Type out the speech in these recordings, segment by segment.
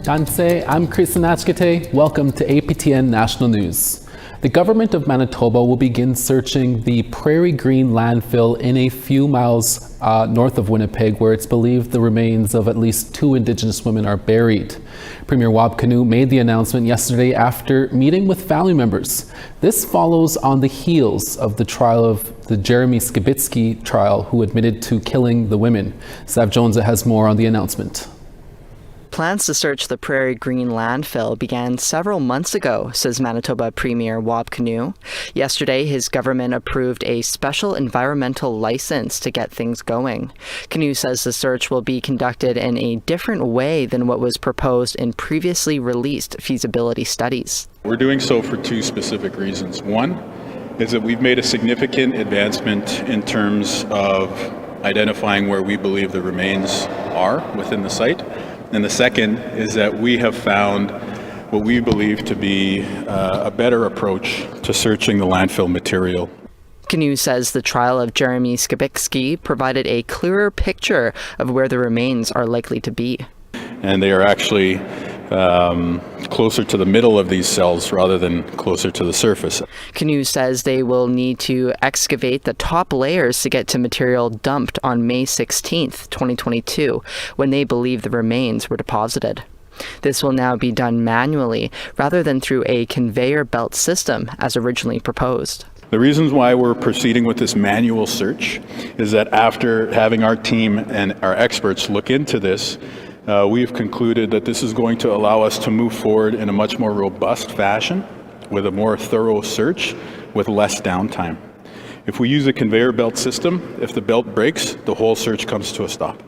Tanse, I'm Creeson Agecoutay. Welcome to APTN National News. The government of Manitoba will begin searching the Prairie Green Landfill in a few miles north of Winnipeg, where it's believed the remains of at least 2 Indigenous women are buried. Premier Wab Kinew made the announcement yesterday after meeting with family members. This follows on the heels of the trial of the Jeremy Skibitsky trial, who admitted to killing the women. Sav Jonza has more on the announcement. Plans to search the Prairie Green Landfill began several months ago, says Manitoba Premier Wab Kinew. Yesterday, his government approved a special environmental license to get things going. Kinew says the search will be conducted in a different way than what was proposed in previously released feasibility studies. We're doing so for 2 specific reasons. One is that we've made a significant advancement in terms of identifying where we believe the remains are within the site. And the second is that we have found what we believe to be a better approach to searching the landfill material. Kinew says the trial of Jeremy Skibitsky provided a clearer picture of where the remains are likely to be. And they are actually closer to the middle of these cells rather than closer to the surface. Kinew says they will need to excavate the top layers to get to material dumped on May 16th, 2022, when they believe the remains were deposited. This will now be done manually rather than through a conveyor belt system as originally proposed. The reasons why we're proceeding with this manual search is that after having our team and our experts look into this, we've concluded that this is going to allow us to move forward in a much more robust fashion with a more thorough search with less downtime. If we use a conveyor belt system, if the belt breaks, the whole search comes to a stop.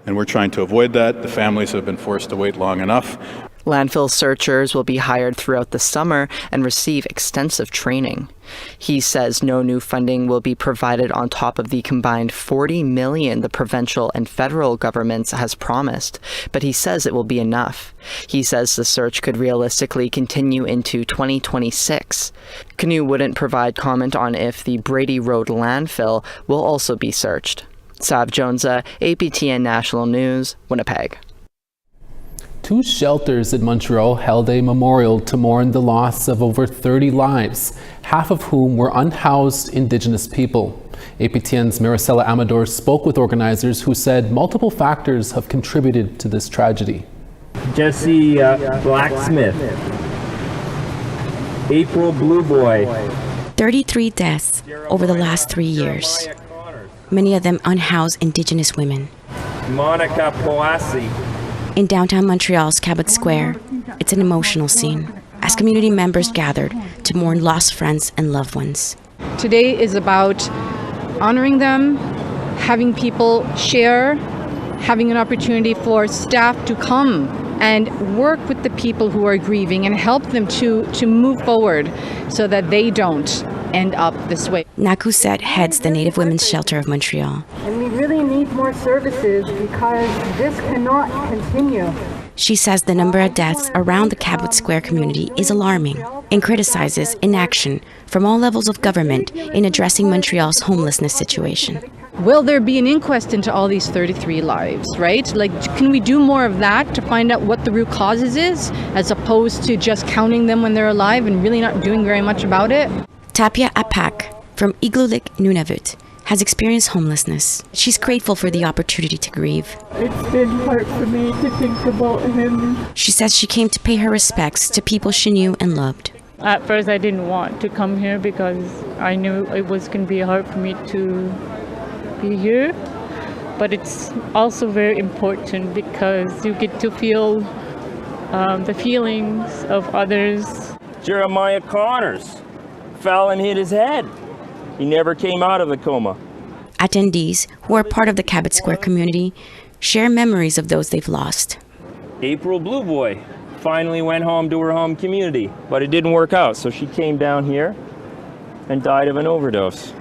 And we're trying to avoid that. The families have been forced to wait long enough. Landfill searchers will be hired throughout the summer and receive extensive training. He says no new funding will be provided on top of the combined $40 million the provincial and federal governments has promised, but he says it will be enough. He says the search could realistically continue into 2026. Kinew wouldn't provide comment on if the Brady Road landfill will also be searched. Sav Jonza, APTN National News, Winnipeg. 2 shelters in Montreal held a memorial to mourn the loss of over 30 lives, half of whom were unhoused Indigenous people. APTN's Maricela Amador spoke with organizers who said multiple factors have contributed to this tragedy. Jesse Blacksmith, April Blue Boy. 33 deaths over the last 3 years, many of them unhoused Indigenous women. Monica Poasi. In downtown Montreal's Cabot Square, it's an emotional scene as community members gathered to mourn lost friends and loved ones. Today is about honoring them, having people share, having an opportunity for staff to come and work with the people who are grieving and help them to move forward so that they don't end up this way. Nakuset heads the Native Women's Shelter of Montreal. And we really need more services because this cannot continue. She says the number of deaths around the Cabot Square community is alarming and criticizes inaction from all levels of government in addressing Montreal's homelessness situation. Will there be an inquest into all these 33 lives, right? Like, can we do more of that to find out what the root causes is, as opposed to just counting them when they're alive and really not doing very much about it? Tapia Apak from Igloolik, Nunavut, has experienced homelessness. She's grateful for the opportunity to grieve. It's been hard for me to think about him. She says she came to pay her respects to people she knew and loved. At first I didn't want to come here because I knew it was going to be hard for me to be here. But it's also very important because you get to feel the feelings of others. Jeremiah Connors fell and hit his head. He never came out of the coma. Attendees, who are part of the Cabot Square community, share memories of those they've lost. April Blue Boy finally went home to her home community, but it didn't work out, so she came down here and died of an overdose.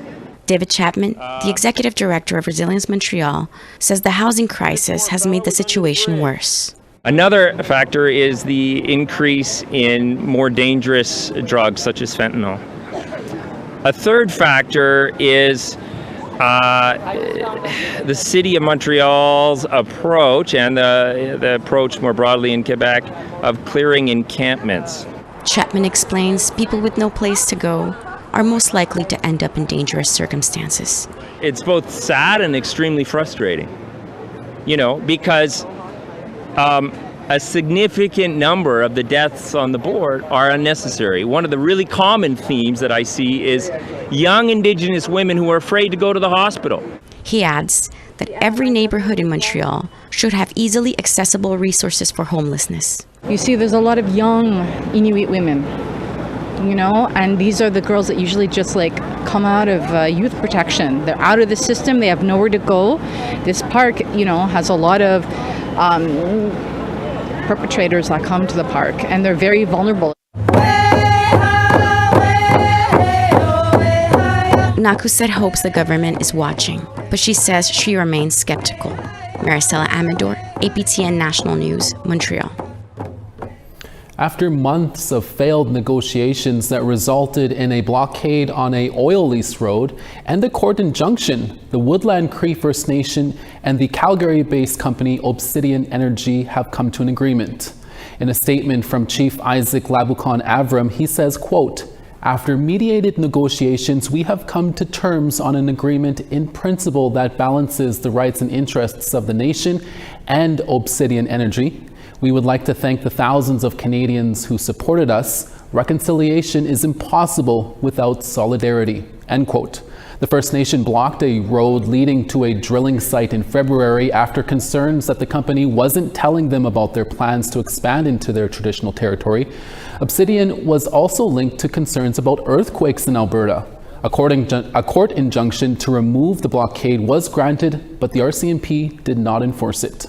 David Chapman, the executive director of Resilience Montreal, says the housing crisis has made the situation worse. Another factor is the increase in more dangerous drugs such as fentanyl. A third factor is the city of Montreal's approach and the approach more broadly in Quebec of clearing encampments. Chapman explains people with no place to go are most likely to end up in dangerous circumstances. It's both sad and extremely frustrating, because a significant number of the deaths on the board are unnecessary. One of the really common themes that I see is young Indigenous women who are afraid to go to the hospital. He adds that every neighborhood in Montreal should have easily accessible resources for homelessness. You see, there's a lot of young Inuit women, and these are the girls that usually just come out of youth protection. They're out of the system, they have nowhere to go. This park, has a lot of perpetrators that come to the park, and they're very vulnerable. Nakuset hopes the government is watching, but she says she remains skeptical. Maricela Amador, APTN National News, Montreal. After months of failed negotiations that resulted in a blockade on a oil lease road and a court injunction, the Woodland Cree First Nation and the Calgary-based company Obsidian Energy have come to an agreement. In a statement from Chief Isaac Labucon Avram, he says, quote, "After mediated negotiations, we have come to terms on an agreement in principle that balances the rights and interests of the nation and Obsidian Energy. We would like to thank the thousands of Canadians who supported us. Reconciliation is impossible without solidarity." End quote. The First Nation blocked a road leading to a drilling site in February after concerns that the company wasn't telling them about their plans to expand into their traditional territory. Obsidian was also linked to concerns about earthquakes in Alberta. A court injunction to remove the blockade was granted, but the RCMP did not enforce it.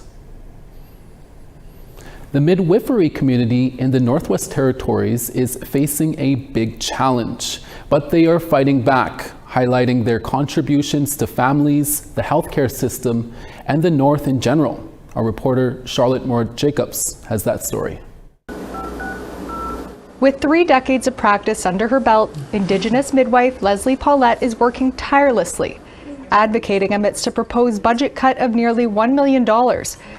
The midwifery community in the Northwest Territories is facing a big challenge, but they are fighting back, highlighting their contributions to families, the healthcare system, and the North in general. Our reporter Charlotte Moore-Jacobs has that story. With 3 decades of practice under her belt, Indigenous midwife Leslie Paulette is working tirelessly, advocating amidst a proposed budget cut of nearly $1 million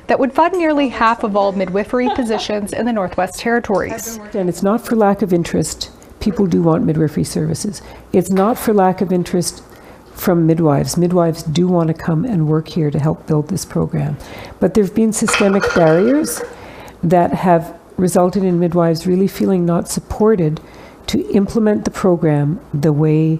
that would fund nearly half of all midwifery positions in the Northwest Territories. And it's not for lack of interest. People do want midwifery services. It's not for lack of interest from midwives. Midwives do want to come and work here to help build this program. But there have been systemic barriers that have resulted in midwives really feeling not supported to implement the program the way,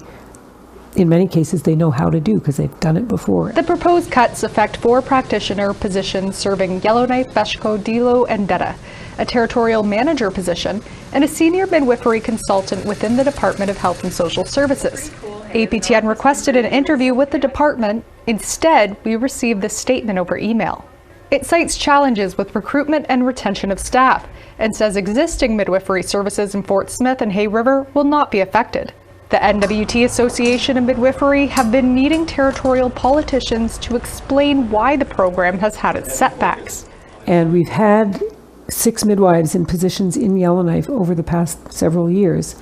in many cases, they know how to do because they've done it before. The proposed cuts affect 4 practitioner positions serving Yellowknife, Beshko, Dilo, and Detta, a territorial manager position, and a senior midwifery consultant within the Department of Health and Social Services. APTN requested an interview with the department. Instead, we received this statement over email. It cites challenges with recruitment and retention of staff and says existing midwifery services in Fort Smith and Hay River will not be affected. The NWT Association of Midwifery have been meeting territorial politicians to explain why the program has had its setbacks. And we've had 6 midwives in positions in Yellowknife over the past several years.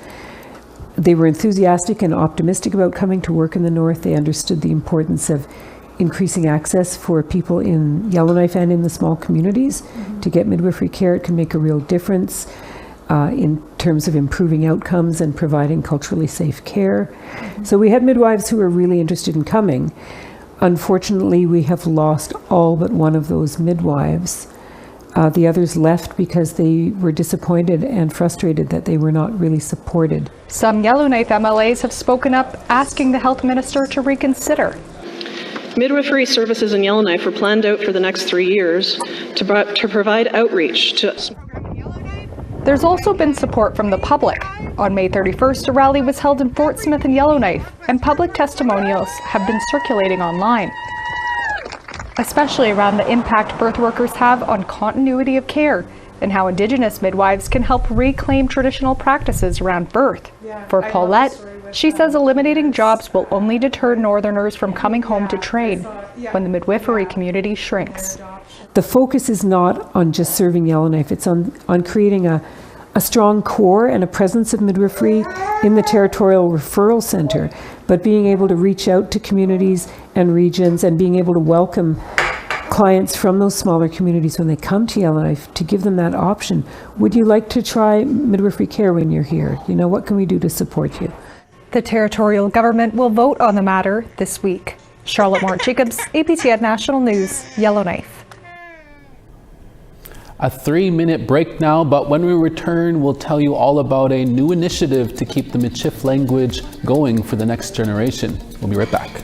They were enthusiastic and optimistic about coming to work in the North. They understood the importance of increasing access for people in Yellowknife and in the small communities to get midwifery care. It can make a real difference in terms of improving outcomes and providing culturally safe care. So we had midwives who were really interested in coming. Unfortunately, we have lost all but one of those midwives. The others left because they were disappointed and frustrated that they were not really supported. Some Yellowknife MLAs have spoken up, asking the health minister to reconsider. Midwifery services in Yellowknife are planned out for the next 3 years to provide outreach to. There's also been support from the public. On May 31st, a rally was held in Fort Smith and Yellowknife, and public testimonials have been circulating online, especially around the impact birth workers have on continuity of care and how Indigenous midwives can help reclaim traditional practices around birth. For Paulette, she says eliminating jobs will only deter Northerners from coming home to train when the midwifery community shrinks. The focus is not on just serving Yellowknife, it's on creating a a strong core and a presence of midwifery in the Territorial Referral Centre, but being able to reach out to communities and regions and being able to welcome clients from those smaller communities when they come to Yellowknife, to give them that option. Would you like to try midwifery care when you're here? You know, what can we do to support you? The territorial government will vote on the matter this week. Charlotte Moore-Jacobs, APTN National News, Yellowknife. A 3-minute break now, but when we return, we'll tell you all about a new initiative to keep the Michif language going for the next generation. We'll be right back.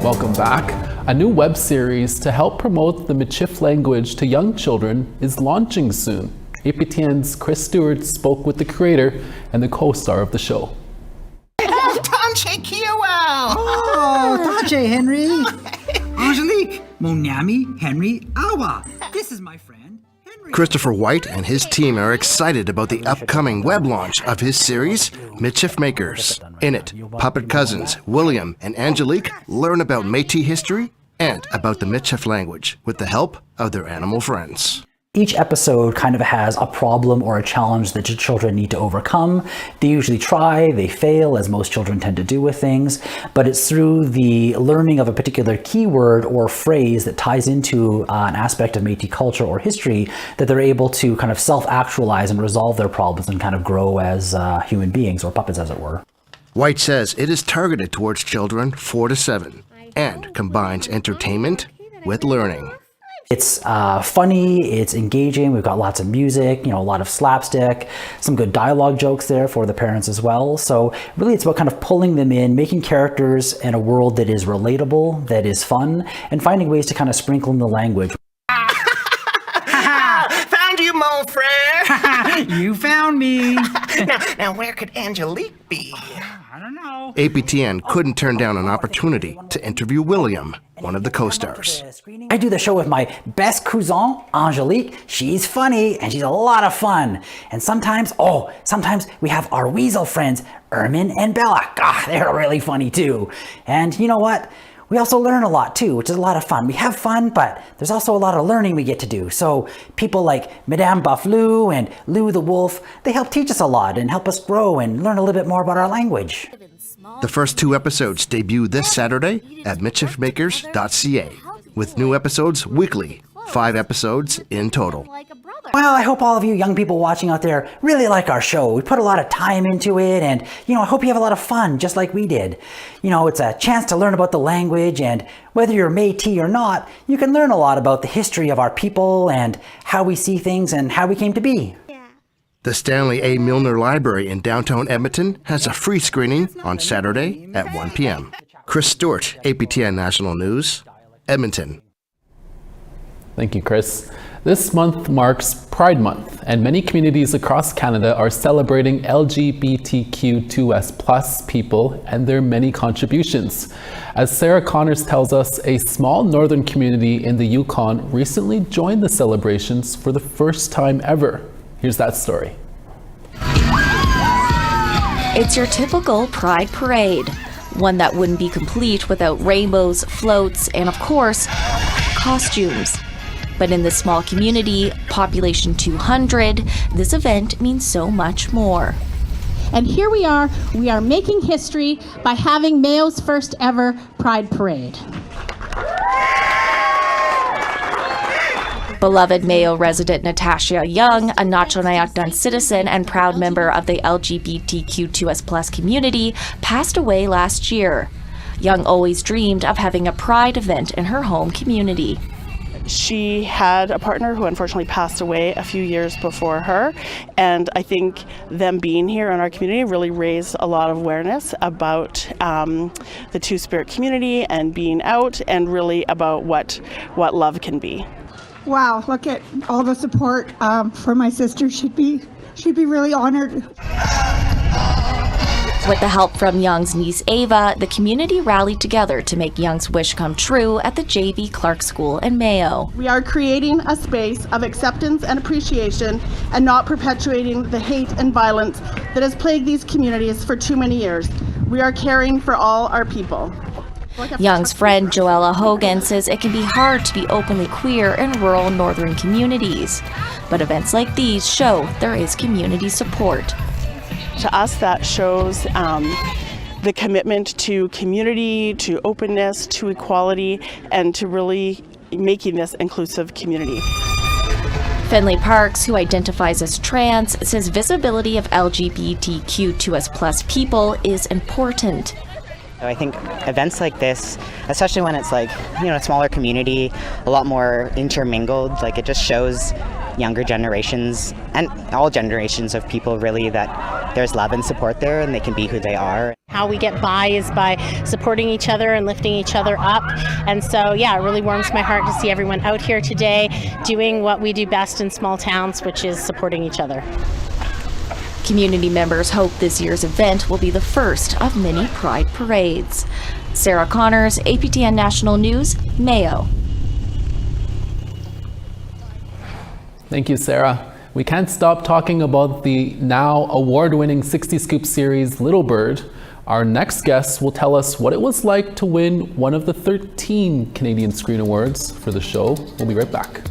Welcome back. A new web series to help promote the Michif language to young children is launching soon. APTN's Chris Stewart spoke with the creator and the co-star of the show. Tanche Kiawao! Oh, Tanche Henry! Angelique! Monyami Henry Awa! This is my friend, Henry. Christopher White and his team are excited about the upcoming web launch of his series, Michif Makers. In it, puppet cousins William and Angelique learn about Métis history and about the Michif language with the help of their animal friends. Each episode kind of has a problem or a challenge that children need to overcome. They usually try, they fail, as most children tend to do with things, but it's through the learning of a particular keyword or phrase that ties into an aspect of Métis culture or history that they're able to kind of self-actualize and resolve their problems and kind of grow as human beings, or puppets as it were. White says it is targeted towards children 4 to 7 and combines entertainment with learning. It's funny, it's engaging, we've got lots of music, a lot of slapstick, some good dialogue jokes there for the parents as well. So really it's about kind of pulling them in, making characters in a world that is relatable, that is fun, and finding ways to kind of sprinkle in the language. Found you, mon frere! You found me! now where could Angelique be? I don't know. APTN couldn't turn down an opportunity to interview William, one of the co-stars. I do the show with my best cousin, Angelique. She's funny and she's a lot of fun. And sometimes we have our weasel friends, Ermin and Bella. God, they're really funny too. And you know what? We also learn a lot too, which is a lot of fun. We have fun, but there's also a lot of learning we get to do. So people like Madame Bufflou and Lou the Wolf, they help teach us a lot and help us grow and learn a little bit more about our language. The first 2 episodes debut this Saturday at michifmakers.ca, with new episodes weekly, 5 episodes in total. Well, I hope all of you young people watching out there really like our show. We put a lot of time into it, and I hope you have a lot of fun, just like we did. It's a chance to learn about the language, and whether you're Métis or not, you can learn a lot about the history of our people and how we see things and how we came to be. The Stanley A. Milner Library in downtown Edmonton has a free screening on Saturday at 1 p.m. Chris Stewart, APTN National News, Edmonton. Thank you, Chris. This month marks Pride Month, and many communities across Canada are celebrating LGBTQ2S+ people and their many contributions. As Sarah Connors tells us, a small northern community in the Yukon recently joined the celebrations for the first time ever. Here's that story. It's your typical Pride Parade, one that wouldn't be complete without rainbows, floats, and of course, costumes. But in this small community, population 200, this event means so much more. And here we are making history by having Mayo's first ever Pride Parade. Beloved Mayo resident Natasha Young, a Nacho-Nayakdun citizen and proud member of the LGBTQ2S+ community, passed away last year. Young always dreamed of having a Pride event in her home community. She had a partner who unfortunately passed away a few years before her, and I think them being here in our community really raised a lot of awareness about the Two-Spirit community and being out, and really about what love can be. Wow, look at all the support for my sister. She'd be really honored. With the help from Young's niece Ava, the community rallied together to make Young's wish come true at the J.V. Clark School in Mayo. We are creating a space of acceptance and appreciation, and not perpetuating the hate and violence that has plagued these communities for too many years. We are caring for all our people. Young's friend Joella Hogan says it can be hard to be openly queer in rural northern communities, but events like these show there is community support. To us, that shows the commitment to community, to openness, to equality, and to really making this inclusive community. Finley Parks, who identifies as trans, says visibility of LGBTQ2S+ people is important. I think events like this, especially when it's like, a smaller community, a lot more intermingled, like it just shows younger generations and all generations of people really that there's love and support there and they can be who they are. How we get by is by supporting each other and lifting each other up. And so, yeah, it really warms my heart to see everyone out here today doing what we do best in small towns, which is supporting each other. Community members hope this year's event will be the first of many Pride parades. Sarah Connors, APTN National News, Mayo. Thank you, Sarah. We can't stop talking about the now award-winning 60 Scoop series Little Bird. Our next guest will tell us what it was like to win one of the 13 Canadian Screen Awards for the show. We'll be right back.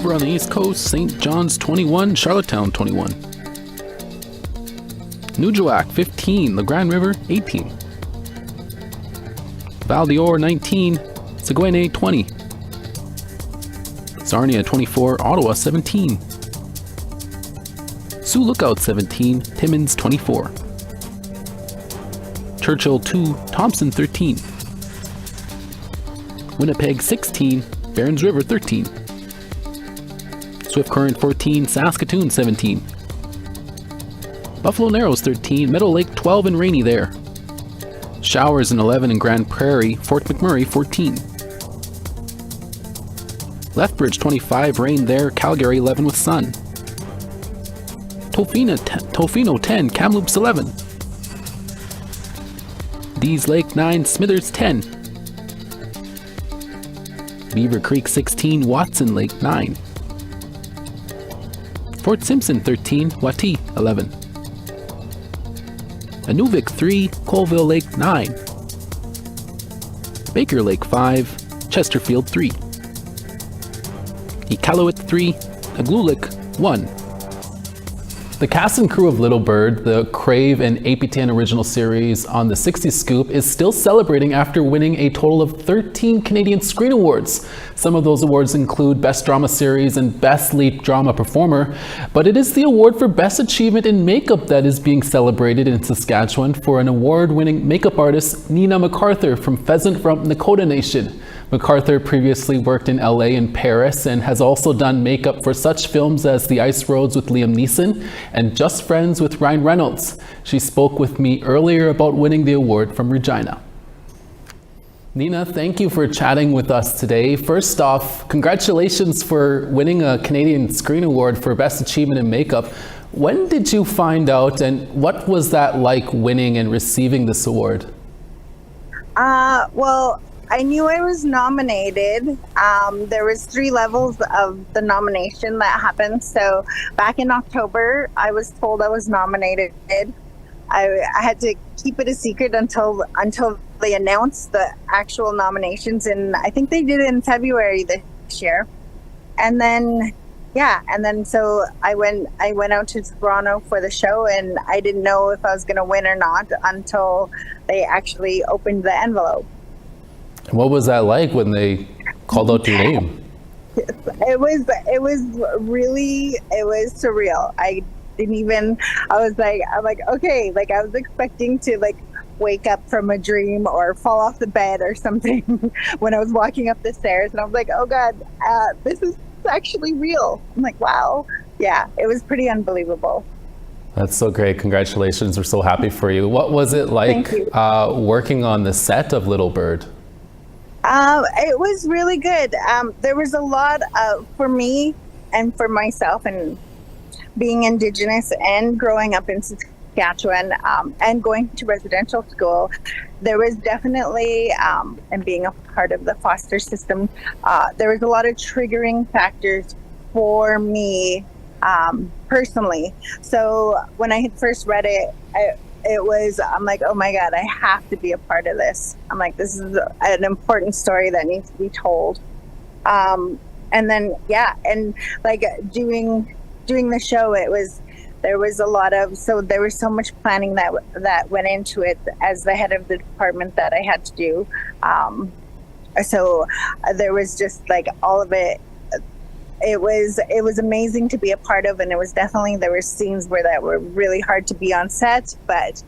Over on the East Coast, St. John's 21, Charlottetown 21. Nujiwak 15, La Grande River 18. Val d'Or 19, Saguenay 20. Sarnia 24, Ottawa 17. Sioux Lookout 17, Timmins 24. Churchill 2, Thompson 13. Winnipeg 16, Barons River 13. Swift Current 14, Saskatoon 17. Buffalo Narrows 13, Meadow Lake 12 and rainy there. Showers and 11 in Grand Prairie, Fort McMurray 14. Lethbridge 25, rain there, Calgary 11 with sun. Tofino 10, Kamloops 11. Dees Lake 9, Smithers 10. Beaver Creek 16, Watson Lake 9. Fort Simpson 13, Wati 11. Inuvik 3, Colville Lake 9. Baker Lake 5, Chesterfield 3. Iqaluit 3, Igloolik 1. The cast and crew of Little Bird, the Crave and APTN original series on the 60 Scoop, is still celebrating after winning a total of 13 Canadian Screen Awards. Some of those awards include Best Drama Series and Best Lead Drama Performer, but it is the award for Best Achievement in Makeup that is being celebrated in Saskatchewan for an award-winning makeup artist, Nina MacArthur from Pheasant from Nakota Nation. MacArthur previously worked in LA and Paris and has also done makeup for such films as The Ice Roads with Liam Neeson and Just Friends with Ryan Reynolds. She spoke with me earlier about winning the award from Regina. Nina, thank you for chatting with us today. First off, congratulations for winning a Canadian Screen Award for Best Achievement in Makeup. When did you find out, and what was that like winning and receiving this award? Well, I knew I was nominated. There was 3 levels of the nomination that happened. So back in October, I was told I was nominated. I had to keep it a secret until they announced the actual nominations, and I think they did it in February this year. And then, so I went out to Toronto for the show, and I didn't know if I was going to win or not until they actually opened the envelope. What was that like when they called out your name? It was surreal. I'm like, okay, like I was expecting to like wake up from a dream or fall off the bed or something when I was walking up the stairs, and I was like, oh God, this is actually real. I'm like, wow. Yeah, it was pretty unbelievable. That's so great. Congratulations. We're so happy for you. What was it like working on the set of Little Bird? It was really good. There was a lot for me and for myself, and being Indigenous and growing up in Saskatchewan and going to residential school, there was definitely, and being a part of the foster system, there was a lot of triggering factors for me personally. So when I had first read it, I'm like, oh my God, I have to be a part of this. I'm like, this is an important story that needs to be told. And then, and like doing the show, there was a lot of, so there was so much planning that went into it as the head of the department that I had to do. So there was just like all of it. It was amazing to be a part of, and it was definitely, there were scenes that were really hard to be on set, but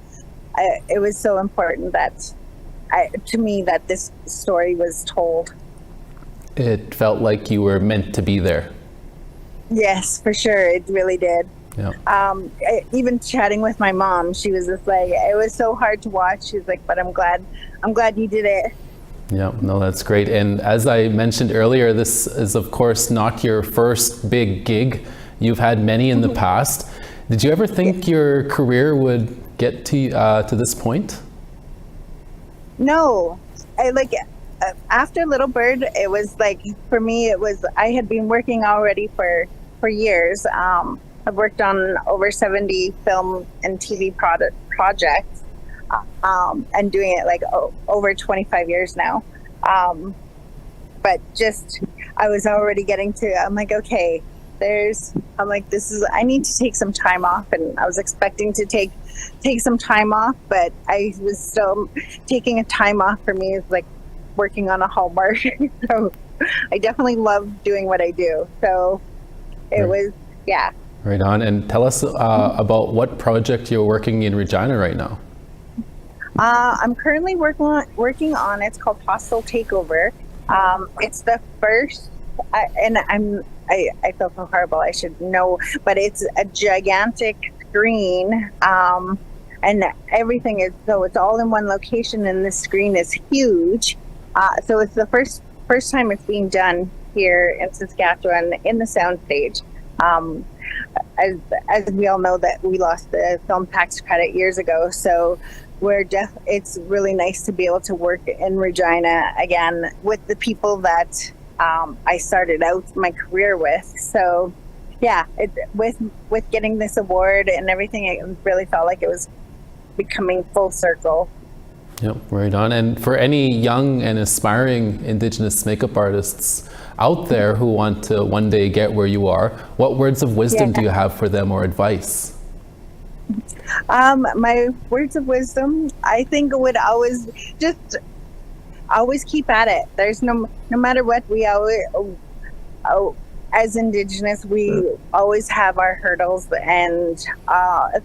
it was so important to me that this story was told. It felt like you were meant to be there. Yes, for sure, it really did. Yeah. Even chatting with my mom, she was just like, it was so hard to watch. She was like, but I'm glad you did it. Yeah, no, that's great. And as I mentioned earlier, this is of course not your first big gig. You've had many in the past. Did you ever think your career would get to this point? No, after Little Bird, it was like, for me, I had been working already for years. I've worked on over 70 film and TV projects. And doing it like over 25 years now. But just I was already getting to, I'm like, okay, I need to take some time off. And I was expecting to take some time off, but I was still taking a time off for me is like working on a Hallmark. So I definitely love doing what I do. So it was, yeah. Right on. And tell us about what project you're working in Regina right now. I'm currently working on, it's called Hostile Takeover. It's the first, I feel so horrible, I should know, but it's a gigantic screen, and everything is, so it's all in one location, and the screen is huge. So it's the first time it's being done here in Saskatchewan in the soundstage. As we all know that we lost the film tax credit years ago, so it's really nice to be able to work in Regina again with the people that I started out my career with. So yeah, with getting this award and everything, it really felt like it was becoming full circle. Yep, right on. And for any young and aspiring Indigenous makeup artists out there who want to one day get where you are, what words of wisdom do you have for them or advice? My words of wisdom, I think, would always keep at it. There's no matter what, we always, as Indigenous, we always have our hurdles, and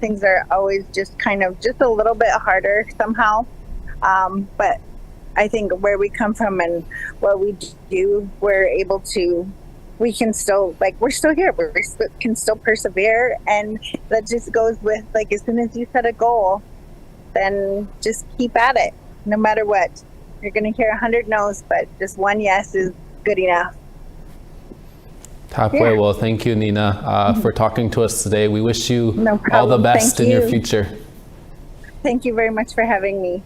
things are always just a little bit harder somehow. But I think where we come from and what we do, we can still, we're still here. We can still persevere, and that just goes with, as soon as you set a goal, then just keep at it, no matter what. You're going to hear 100 no's, but just one yes is good enough. Halfway. Yeah. Well, thank you, Nina, for talking to us today. We wish you all the best in your future. Thank you very much for having me.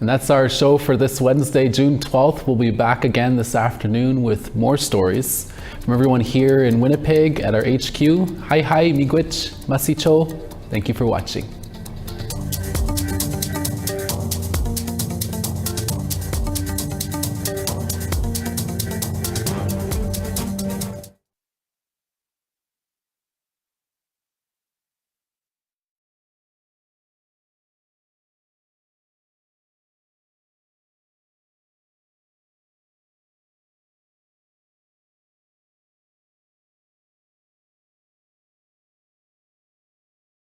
And that's our show for this Wednesday, June 12th. We'll be back again this afternoon with more stories from everyone here in Winnipeg at our HQ. Hi, miigwech, masicho. Thank you for watching.